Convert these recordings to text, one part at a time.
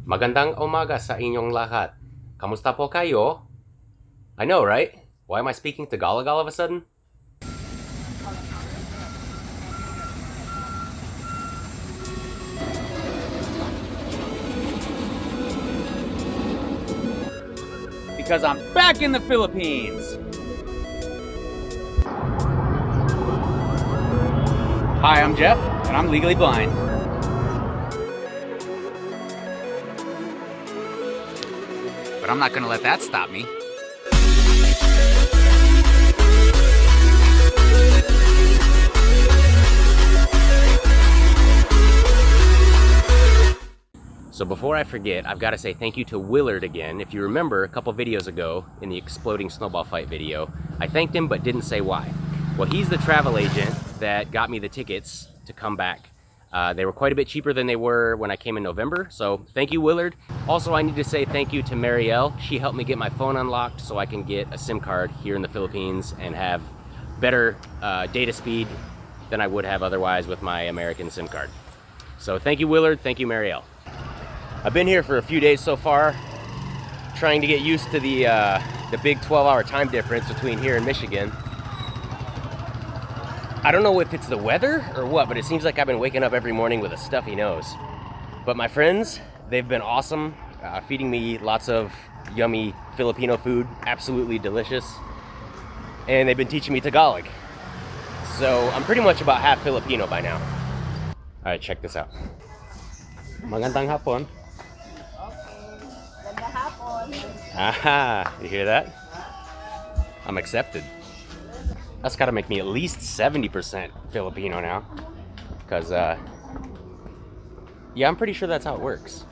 Magandang umaga sa inyong lahat. Kamusta po kayo? I know, right? Why am I speaking Tagalog all of a sudden? Because I'm back in the Philippines! Hi, I'm Jeff, and I'm legally blind. But I'm not gonna let that stop me. So before I forget, I've got to say thank you to Willard again. If you remember a couple videos ago in the exploding snowball fight video, I thanked him but didn't say why. Well, he's the travel agent that got me the tickets to come back. They were quite a bit cheaper than they were when I came in November, so thank you, Willard. Also, I need to say thank you to Marielle. She helped me get my phone unlocked so I can get a SIM card here in the Philippines and have better data speed than I would have otherwise with my American SIM card. So thank you, Willard. Thank you, Marielle. I've been here for a few days so far, trying to get used to the big 12-hour time difference between here and Michigan. I don't know if it's the weather or what, but it seems like I've been waking up every morning with a stuffy nose. But my friends, they've been awesome, feeding me lots of yummy Filipino food, absolutely delicious. And they've been teaching me Tagalog. So I'm pretty much about half Filipino by now. All right, check this out. Magandang hapon. Aha, you hear that? I'm accepted. That's gotta make me at least 70% Filipino now. Because, yeah, I'm pretty sure that's how it works.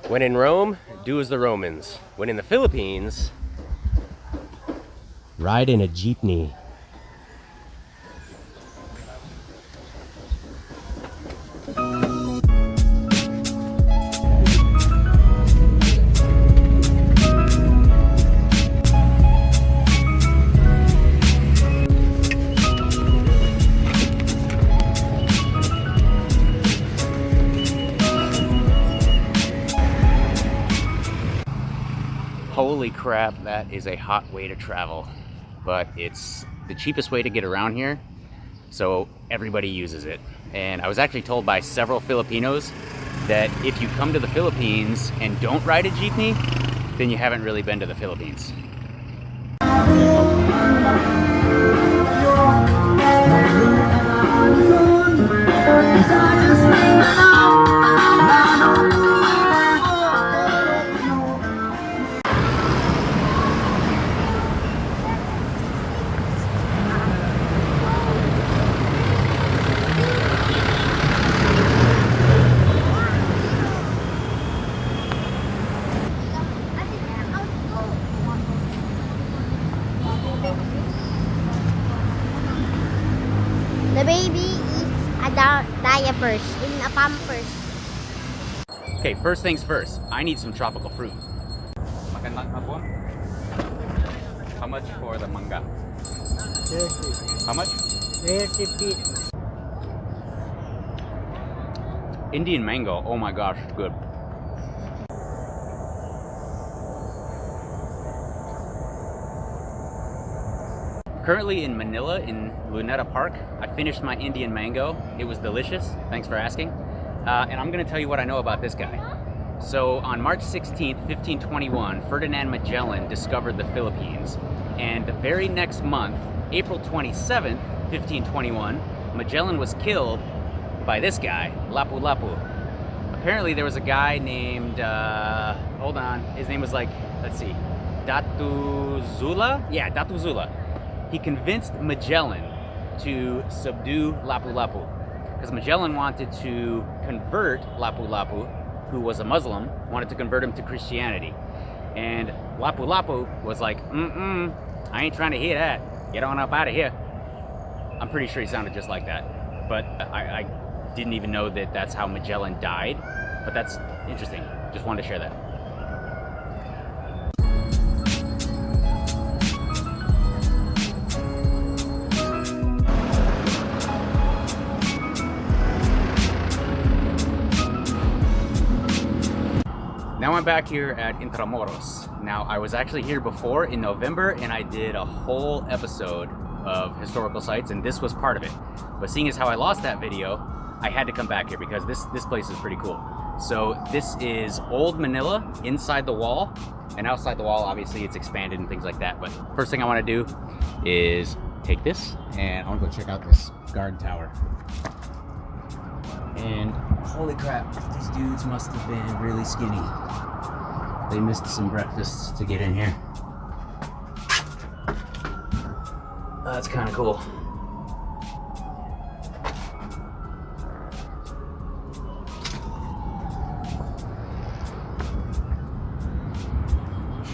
When in Rome, do as the Romans. When in the Philippines, ride in a jeepney. Holy crap, that is a hot way to travel. But it's the cheapest way to get around here, so everybody uses it. And I was actually told by several Filipinos that if you come to the Philippines and don't ride a jeepney, then you haven't really been to the Philippines. The baby is a diapers in a pampers. Okay, first things first, I need some tropical fruit. Magandang hapon. How much for the manga? 30. How much? 30 feet. Indian mango, oh my gosh, good. Currently in Manila, in Luneta Park. I finished my Indian mango. It was delicious, thanks for asking. And I'm gonna tell you what I know about this guy. So on March 16th, 1521, Ferdinand Magellan discovered the Philippines. And the very next month, April 27th, 1521, Magellan was killed by this guy, Lapu-Lapu. Apparently there was a guy named, hold on, his name was like, let's see, Datu Zula? Yeah, Datu Zula. He convinced Magellan to subdue Lapu-Lapu because Magellan wanted to convert Lapu-Lapu, who was a Muslim, wanted to convert him to Christianity. And Lapu-Lapu was like, I ain't trying to hear that. Get on up out of here. I'm pretty sure he sounded just like that. But I didn't even know that that's how Magellan died. But that's interesting. Just wanted to share that. I'm back here at Intramuros. Now, I was actually here before in November and I did a whole episode of historical sites, and this was part of it. But seeing as how I lost that video, I had to come back here because this place is pretty cool. So this is Old Manila inside the wall, and outside the wall, obviously it's expanded and things like that. But first thing I want to do is take this and I want to go check out this guard tower. And holy crap, these dudes must have been really skinny. They missed some breakfast to get in here. That's kind of cool.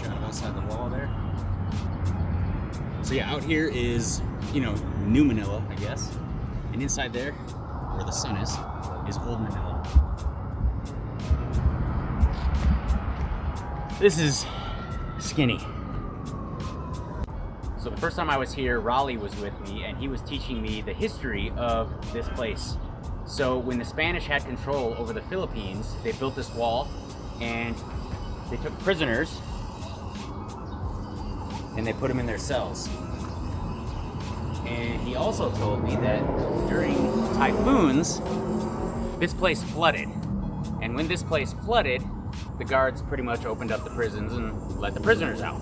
Shot outside the wall there. So yeah, out here is, you know, New Manila, I guess. And inside there, where the sun is Old Manila. This is skinny. So the first time I was here, Raleigh was with me and he was teaching me the history of this place. So when the Spanish had control over the Philippines, they built this wall and they took prisoners and they put them in their cells. And he also told me that during typhoons, this place flooded. And when this place flooded, the guards pretty much opened up the prisons and let the prisoners out.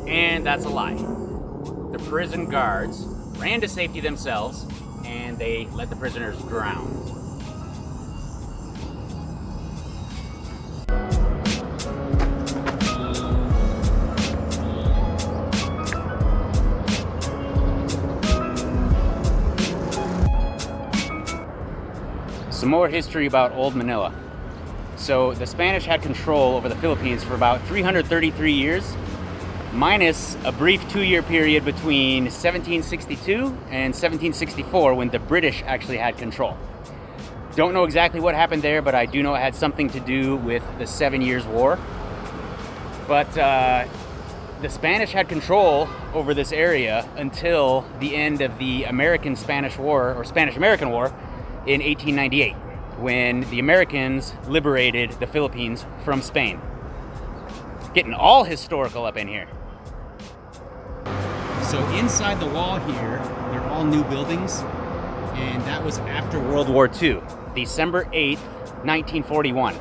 And that's a lie. The prison guards ran to safety themselves and they let the prisoners drown. Some more history about Old Manila. So the Spanish had control over the Philippines for about 333 years, minus a brief 2-year period between 1762 and 1764 when the British actually had control. Don't know exactly what happened there, but I do know it had something to do with the 7 Years' War. But the Spanish had control over this area until the end of the American-Spanish War, or Spanish-American War, in 1898, when the Americans liberated the Philippines from Spain. Getting all historical up in here. So inside the wall here, they're all new buildings, and that was after World War II, December 8th, 1941.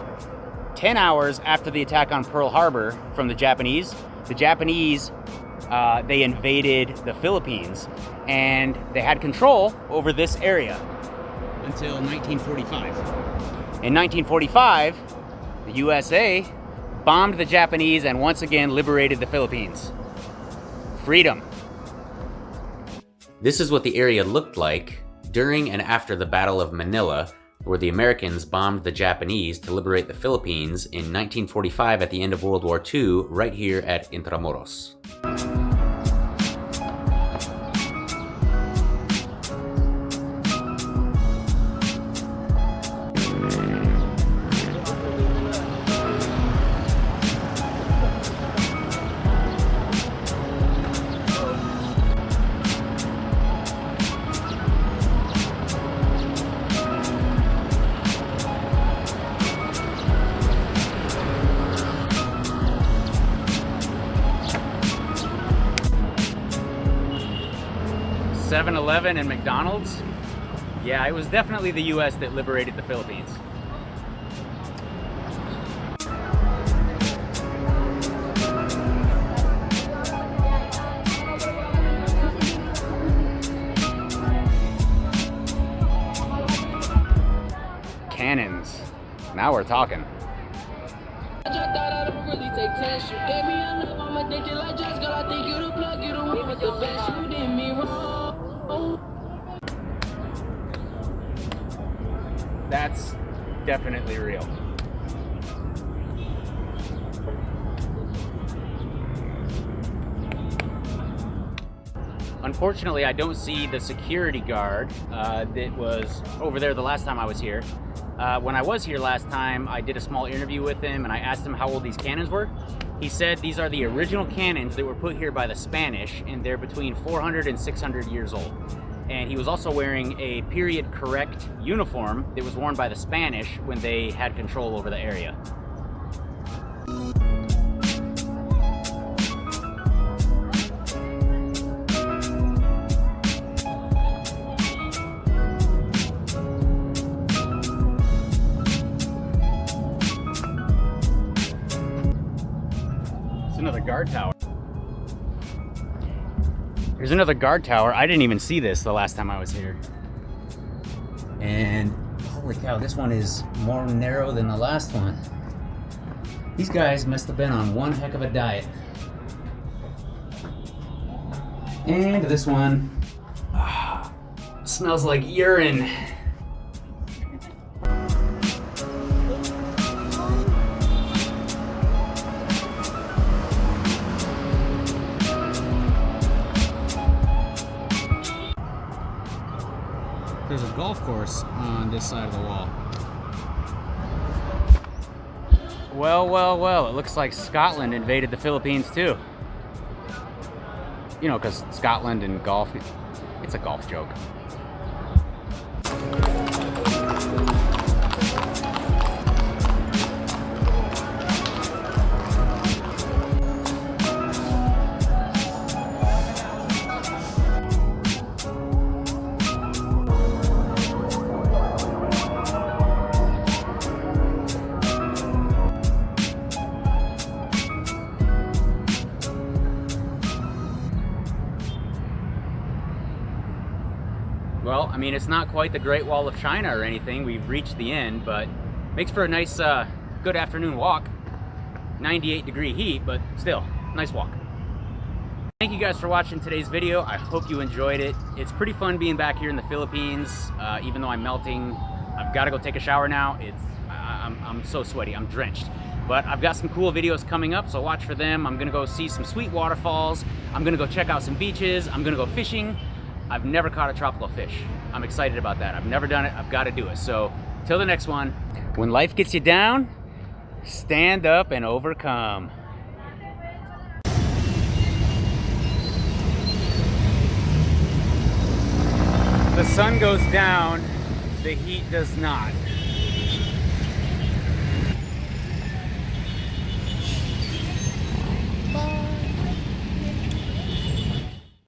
10 hours after the attack on Pearl Harbor from the Japanese, they invaded the Philippines, and they had control over this area until 1945. In 1945, the USA bombed the Japanese and once again liberated the Philippines. Freedom. This is what the area looked like during and after the Battle of Manila, where the Americans bombed the Japanese to liberate the Philippines in 1945 at the end of World War II, right here at Intramuros. .7-Eleven and McDonald's. Yeah, it was definitely the US that liberated the Philippines. Cannons. Now we're talking. That's definitely real. Unfortunately, I don't see the security guard that was over there the last time I was here. When I was here last time, I did a small interview with him and I asked him how old these cannons were. He said these are the original cannons that were put here by the Spanish, and they're between 400 and 600 years old. And he was also wearing a period-correct uniform that was worn by the Spanish when they had control over the area. another guard tower. Here's another guard tower. I didn't even see this the last time I was here. And holy cow, this one is more narrow than the last one. These guys must have been on one heck of a diet. And this one smells like urine. There's a golf course on this side of the wall. Well, well, well, it looks like Scotland invaded the Philippines too. You know, because Scotland and golf, it's a golf joke. Well, I mean, it's not quite the Great Wall of China or anything. We've reached the end, but makes for a nice, good afternoon walk. 98-degree heat, but still, nice walk. Thank you guys for watching today's video. I hope you enjoyed it. It's pretty fun being back here in the Philippines, even though I'm melting. I've got to go take a shower now. I'm so sweaty, I'm drenched. But I've got some cool videos coming up, so watch for them. I'm gonna go see some sweet waterfalls. I'm gonna go check out some beaches. I'm gonna go fishing. I've never caught a tropical fish. I'm excited about that. I've never done it. I've got to do it. So, till the next one, when life gets you down, stand up and overcome. The sun goes down, the heat does not.